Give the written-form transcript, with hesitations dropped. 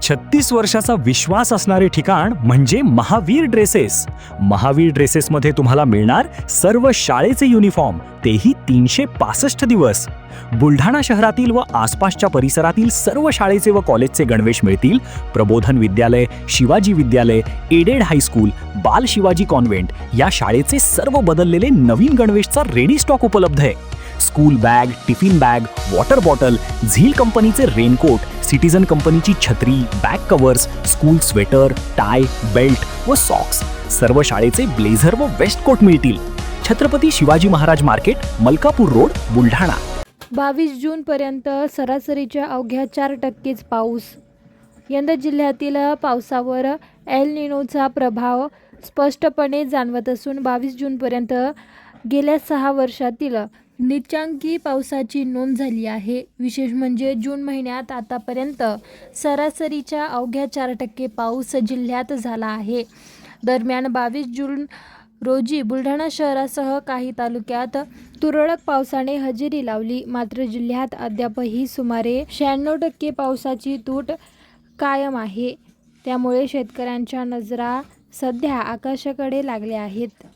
36 वर्षाचा विश्वास असणारे ठिकाण म्हणजे महावीर ड्रेसेस. महावीर ड्रेसेसमध्ये तुम्हाला मिळणार सर्व शाळेचे युनिफॉर्म, तेही 365 दिवस. बुलढाणा शहरातील व आसपासच्या परिसरातील सर्व शाळेचे व कॉलेजचे गणवेश मिळतील. प्रबोधन विद्यालय, शिवाजी विद्यालय, एडेड हायस्कूल, बाल शिवाजी कॉन्व्हेंट या शाळेचे सर्व बदललेले नवीन गणवेशचा रेडी स्टॉक उपलब्ध आहे. School bag, tiffin bag, water bottle, झील कंपनीचे रेनकोट, सिटीजन कंपनीची छत्री, back covers, school sweater, tie, belt व सॉक्स, सर्व शाळेचे ब्लेझर व वेस्ट कोट मिळतील. Chhatrapati Shivaji Maharaj market, Malkapur road, Buldhana. 22 जूनपर्यंत सरासरीच्या अवघ्या 4%च पाऊस. यंदा जिल्ह्यातील पावसावर एल निनोचा प्रभाव स्पष्टपणे जाणवत असून 22 जूनपर्यंत गेल्या 6 वर्षातील नीचांकी पावसाची नोंद झाली आहे. विशेष म्हणजे जून महिन्यात आतापर्यंत सरासरीच्या अवघ्या 4% पाऊस जिल्ह्यात झाला आहे. दरम्यान 22 जून रोजी बुलढाणा शहरासह काही तालुक्यात तुरळक पावसाने हजेरी लावली. मात्र जिल्ह्यात अद्यापही सुमारे 96% पावसाची तूट कायम आहे. त्यामुळे शेतकऱ्यांच्या नजरा सध्या आकाशाकडे लागल्या आहेत.